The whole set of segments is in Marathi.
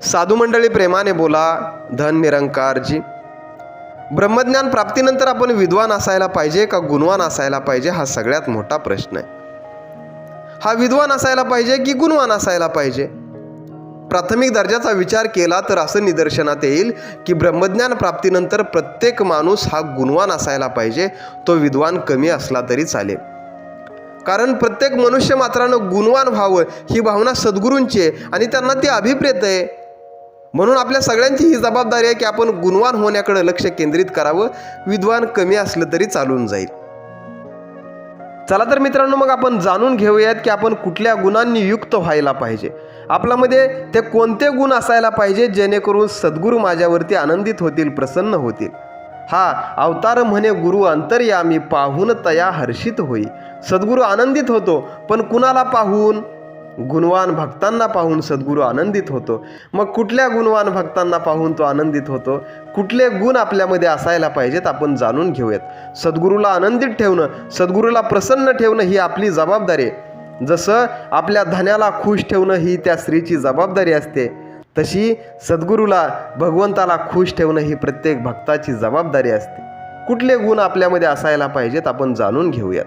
साधू मंडळी प्रेमाने बोला. धन निरंकारजी. ब्रह्मज्ञान प्राप्तीनंतर आपण विद्वान असायला पाहिजे का गुणवान असायला पाहिजे, हा सगळ्यात मोठा प्रश्न आहे. हा विद्वान असायला पाहिजे की गुणवान असायला पाहिजे? प्राथमिक दर्जाचा विचार केला तर असं निदर्शनात येईल की ब्रह्मज्ञान प्राप्तीनंतर प्रत्येक माणूस हा गुणवान असायला पाहिजे, तो विद्वान कमी असला तरी चालेल. कारण प्रत्येक मनुष्य मात्रानं गुणवान व्हावं ही भावना सद्गुरूंची आहे आणि त्यांना ती अभिप्रेत आहे. म्हणून आपल्या सगळ्यांची ही जबाबदारी आहे की आपण गुणवान होण्याकडे लक्ष केंद्रित करावं. विद्वान कमी असलं तरी चालून जाईल. चला तर मित्रांनो, मग आपण जाणून घेऊयात की आपण कुठल्या गुणांनी युक्त व्हायला पाहिजे. आपल्यामध्ये ते कोणते गुण असायला पाहिजे जेणेकरून सद्गुरू माझ्यावरती आनंदित होतील, प्रसन्न होतील. हा अवतार म्हणे गुरु अंतर्यामी, पाहून तया हर्षित होई. सद्गुरू आनंदित होतो, पण कुणाला पाहून? गुणवान भक्तांना पाहून सद्गुरू आनंदित होतो. मग कुठल्या गुणवान भक्तांना पाहून तो आनंदित होतो? कुठले गुण आपल्यामध्ये असायला पाहिजेत आपण जाणून घेऊयात. सद्गुरूला आनंदित ठेवणं, सद्गुरूला प्रसन्न ठेवणं ही आपली जबाबदारी आहे. जसं आपल्या धन्याला खुश ठेवणं ही त्या स्त्रीची जबाबदारी असते, तशी सद्गुरूला, भगवंताला खुश ठेवणं ही प्रत्येक भक्ताची जबाबदारी असते. कुठले गुण आपल्यामध्ये असायला पाहिजेत आपण जाणून घेऊयात.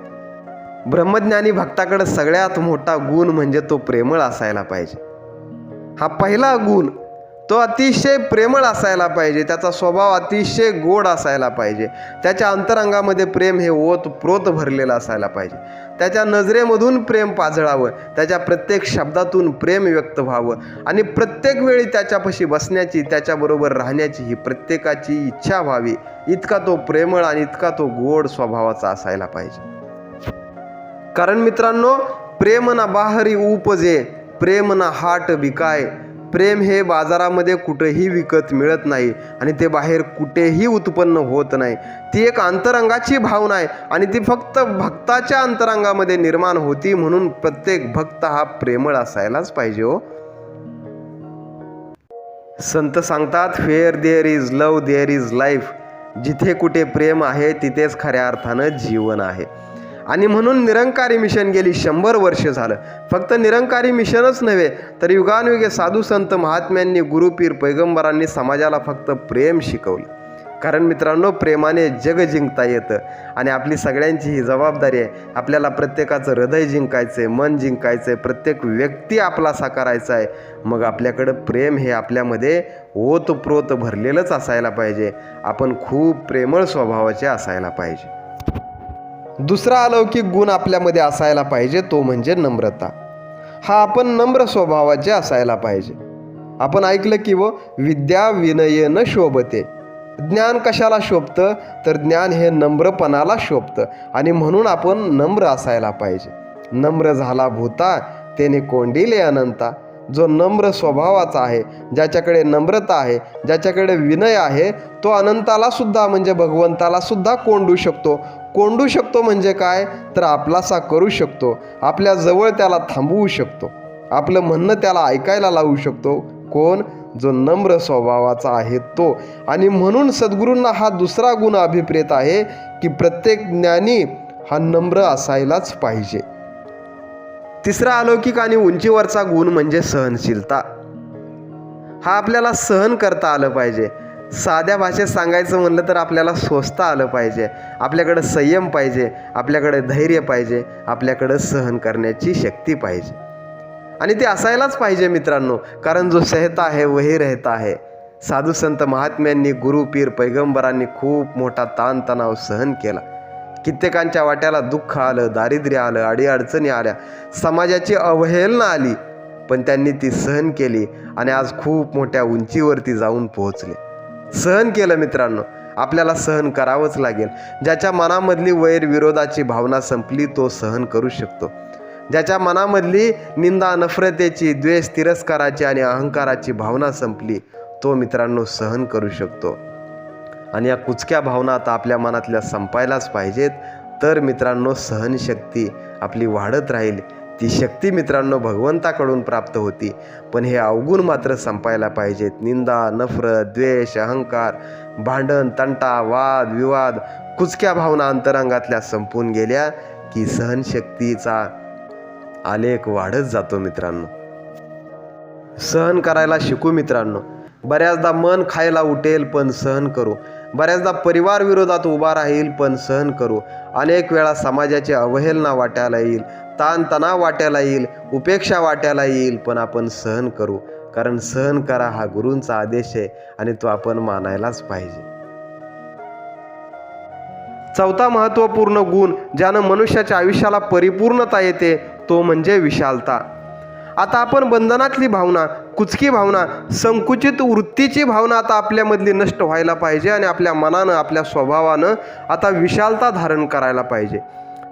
ब्रह्मज्ञानी भक्ताकडे सगळ्यात मोठा गुण म्हणजे तो प्रेमळ असायला पाहिजे. हा पहिला गुण, तो अतिशय प्रेमळ असायला पाहिजे. त्याचा स्वभाव अतिशय गोड असायला पाहिजे. त्याच्या अंतरंगामध्ये प्रेम हे ओतप्रोत भरलेलं असायला पाहिजे. त्याच्या नजरेमधून प्रेम पाझळावं, त्याच्या प्रत्येक शब्दातून प्रेम व्यक्त व्हावं आणि प्रत्येक वेळी त्याच्यापाशी बसण्याची, त्याच्याबरोबर राहण्याची ही प्रत्येकाची इच्छा व्हावी. इतका तो प्रेमळ आणि इतका तो गोड स्वभावाचा असायला पाहिजे. कारण मित्रांनो, प्रेम ना बाहरी उपजे, प्रेम ना हाट बिकाय. प्रेम हे बाजारामध्ये कुठेही विकत मिळत नाही आणि ते बाहेर कुठेही उत्पन्न होत नाही. ती एक अंतरंगाची भावना आहे आणि ती फक्त भक्ताच्या अंतरंगामध्ये निर्माण होती. म्हणून प्रत्येक भक्त हा प्रेमळ असायलाच पाहिजे. हो, संत सांगतात, where there is love there is life. जिथे कुठे प्रेम आहे तिथेच खऱ्या अर्थानं जीवन आहे. आणि म्हणून निरंकारी मिशन गेली 100 वर्ष झालं. फक्त निरंकारी मिशनच नव्हे तर युगानुयुगे साधू संत महात्म्यांनी, गुरुपीर पैगंबरांनी समाजाला फक्त प्रेम शिकवलं. कारण मित्रांनो, प्रेमाने जग जिंकता येतं आणि आपली सगळ्यांची ही जबाबदारी आहे. आपल्याला प्रत्येकाचं हृदय जिंकायचं आहे, मन जिंकायचं आहे, प्रत्येक व्यक्ती आपलासा करायचा आहे. मग आपल्याकडं प्रेम हे आपल्यामध्ये ओतप्रोत भरलेलंच असायला पाहिजे. आपण खूप प्रेमळ स्वभावाचे असायला पाहिजे. दुसरा अलौकिक गुण आपल्यामध्ये असायला पाहिजे, तो म्हणजे नम्रता. हा आपण नम्र स्वभावाचे असायला पाहिजे. आपण ऐकलं की विद्या विनयेन शोभते. ज्ञान कशाला शोभतं? तर ज्ञान हे नम्रपणाला शोभतं आणि म्हणून आपण नम्र असायला पाहिजे. नम्र झाला भूता तेने कोंडिले अनंता. जो नम्र स्वभावाचा आहे, ज्याच्याकडे नम्रता आहे, ज्याच्याकडे विनय आहे, तो अनंताला सुद्धा म्हणजे भगवंताला सुद्धा कोंडू शकतो. कोंडू शकतो म्हणजे काय? तर आपलासा करू शकतो. आपल्या जवळ त्याला थांबवू शकतो. आपलं म्हणणं त्याला ऐकायला लावू शकतो. कोण? जो नम्र स्वभावाचा आहे तो. आणि म्हणून सद्गुरूंना हा दुसरा गुण अभिप्रेत आहे की प्रत्येक ज्ञानी हा नम्र असायलाच पाहिजे. तिसरा अलौकिक आणि उंचीवरचा गुण म्हणजे सहनशीलता. हा आपल्याला सहन करता आलं पाहिजे. साध्या भाषेत सांगायचं म्हणलं तर आपल्याला सोसता आलं पाहिजे. आपल्याकडं संयम पाहिजे, आपल्याकडे धैर्य पाहिजे, आपल्याकडं सहन करण्याची शक्ती पाहिजे. आणि ते असायलाच पाहिजे मित्रांनो. कारण जो सहता है वही रहता है. साधू संत महात्म्यांनी, गुरुपीर पैगंबरांनी खूप मोठा ताणतणाव सहन केला. कित्येकांच्या वाट्याला दुःख आलं, दारिद्र्य आलं, अडीअडचणी आल्या, समाजाची अवहेलना आली, पण त्यांनी ती सहन केली आणि आज खूप मोठ्या उंचीवरती जाऊन पोहोचले. सहन केलं मित्रांनो. आपल्याला सहन करावंच लागेल. ज्याच्या मनामधली वैर विरोधाची भावना संपली तो सहन करू शकतो. ज्याच्या मनामधली निंदा नफरतेची, द्वेष तिरस्काराची आणि अहंकाराची भावना संपली तो मित्रांनो सहन करू शकतो. आणि या कुचक्या भावना आता आपल्या मनातल्या संपायलाच पाहिजेत. तर मित्रांनो सहनशक्ती आपली वाढत राहील. ती शक्ती मित्रांनो भगवंताकडून प्राप्त होती. पण हे अवगुण मात्र संपायला पाहिजेत. निंदा, नफरत, द्वेष, अहंकार, भांडण, तंटा, वाद विवाद, कुचक्या भावना अंतरंगातल्या संपून गेल्या की सहनशक्तीचा आलेख वाढत जातो मित्रांनो. सहन करायला शिकू मित्रांनो. बऱ्याचदा मन खायला उठेल पण सहन करू. बऱ्याचदा परिवार विरोधात उभा राहील पण सहन करू. अनेक वेळा समाजाची अवहेलना वाट्याला येईल, ताणतणाव वाट्याला येईल, उपेक्षा वाट्याला येईल, पण आपण सहन करू. कारण सहन करा हा गुरूंचा आदेश आहे आणि तो आपण मानायलाच पाहिजे. चौथा महत्त्वपूर्ण गुण ज्यानं मनुष्याच्या आयुष्याला परिपूर्णता येते तो म्हणजे विशालता. आता आपण बंधनातली भावना, कुचकी भावना, संकुचित वृत्तीची भावना आता आपल्यामधली नष्ट व्हायला पाहिजे आणि आपल्या मनानं, आपल्या स्वभावानं आता विशालता धारण करायला पाहिजे.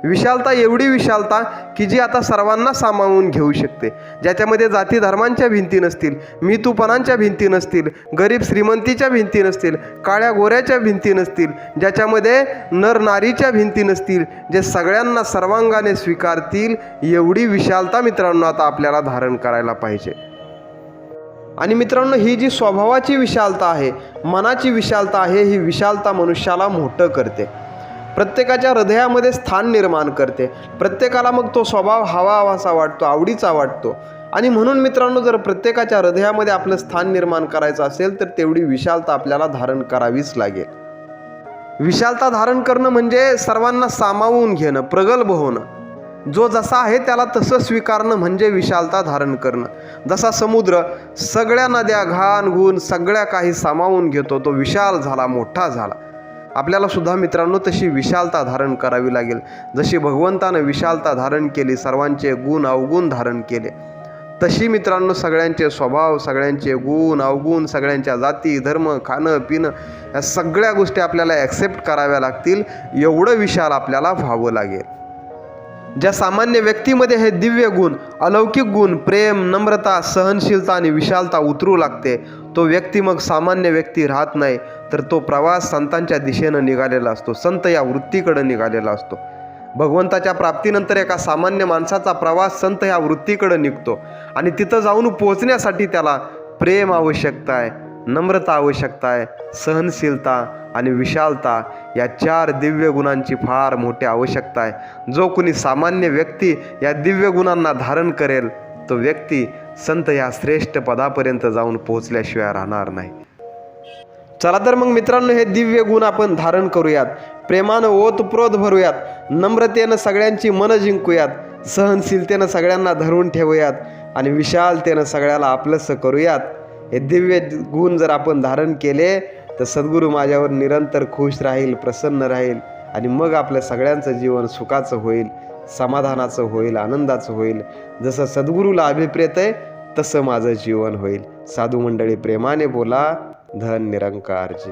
विशालता, एवढी विशालता की जी आता सर्वांना सामावून घेऊ शकते, ज्याच्यामध्ये जाती धर्मांच्या भिंती नसतील, मी तूपणांच्या भिंती नसतील, गरीब श्रीमंतीच्या भिंती नसतील, काळ्या गोऱ्याच्या भिंती नसतील, ज्याच्यामध्ये नर नारीच्या भिंती नसतील, जे सगळ्यांना सर्वांगाने स्वीकारतील, एवढी विशालता मित्रांनो आता आपल्याला धारण करायला पाहिजे. आणि मित्रांनो, ही जी स्वभावाची विशालता आहे, मनाची विशालता आहे, ही विशालता मनुष्याला मोठं करते, प्रत्येकाच्या हृदयामध्ये स्थान निर्माण करते. प्रत्येकाला मग तो स्वभाव हवाहवासा वाटतो, आवडीचा वाटतो. आणि म्हणून मित्रांनो, जर प्रत्येकाच्या हृदयामध्ये आपलं स्थान निर्माण करायचं असेल तर तेवढी विशालता आपल्याला धारण करावीच लागेल. विशालता धारण करणं म्हणजे सर्वांना सामावून घेणं, प्रगल्भ होणं. जो जसा आहे त्याला तसं स्वीकारणं म्हणजे विशालता धारण करणं. जसा समुद्र सगळ्या नद्या, घाण गुण सगळ्या काही सामावून घेतो, तो विशाल झाला, मोठा झाला. आपल्याला सुद्धा मित्रांनो तशी विशालता धारण करावी लागेल. जशी भगवंतानं विशालता धारण केली, सर्वांचे गुण अवगुण धारण केले, तशी मित्रांनो सगळ्यांचे स्वभाव, सगळ्यांचे गुण अवगुण, सगळ्यांच्या जाती धर्म, खाणं पिणं, या सगळ्या गोष्टी आपल्याला ॲक्सेप्ट कराव्या लागतील. एवढं विशाल आपल्याला व्हावं लागेल. ज्या सामान्य व्यक्तीमध्ये हे दिव्य गुण, अलौकिक गुण, प्रेम, नम्रता, सहनशीलता आणि विशालता उतरू लागते, तो व्यक्ती मग सामान्य व्यक्ती राहत नाही, तर तो प्रवास संतांच्या दिशेनं निघालेला असतो, संत या वृत्तीकडे निघालेला असतो. भगवंताच्या प्राप्तीनंतर एका सामान्य माणसाचा प्रवास संत या वृत्तीकडे निघतो आणि तिथं जाऊन पोचण्यासाठी त्याला प्रेम आवश्यकता आहे, नम्रता आवश्यकता आहे, सहनशीलता आणि विशालता या 4 दिव्य गुणांची फार मोठी आवश्यकता आहे. जो कोणी सामान्य व्यक्ती या दिव्य गुणांना धारण करेल तो व्यक्ती संत या श्रेष्ठ पदापर्यंत जाऊन पोहोचल्याशिवाय राहणार नाही. चला तर मग मित्रांनो, हे दिव्य गुण आपण धारण करूयात, प्रेमानं ओतप्रोत भरूयात, नम्रतेनं सगळ्यांची मनं जिंकूयात, सहनशीलतेनं सगळ्यांना धरून ठेवूयात आणि विशालतेनं सगळ्याला आपलंसं करूयात. हे दिव्य गुण जर आपण धारण केले तर सद्गुरू माझ्यावर निरंतर खुश राहील, प्रसन्न राहील आणि मग आपल्या सगळ्यांचं जीवन सुखाचं होईल, समाधानाचं होईल, आनंदाचं होईल. जसं सद्गुरूला अभिप्रेत आहे तसं माझं जीवन होईल. साधू मंडळी प्रेमाने बोला. धन निरंकारजी.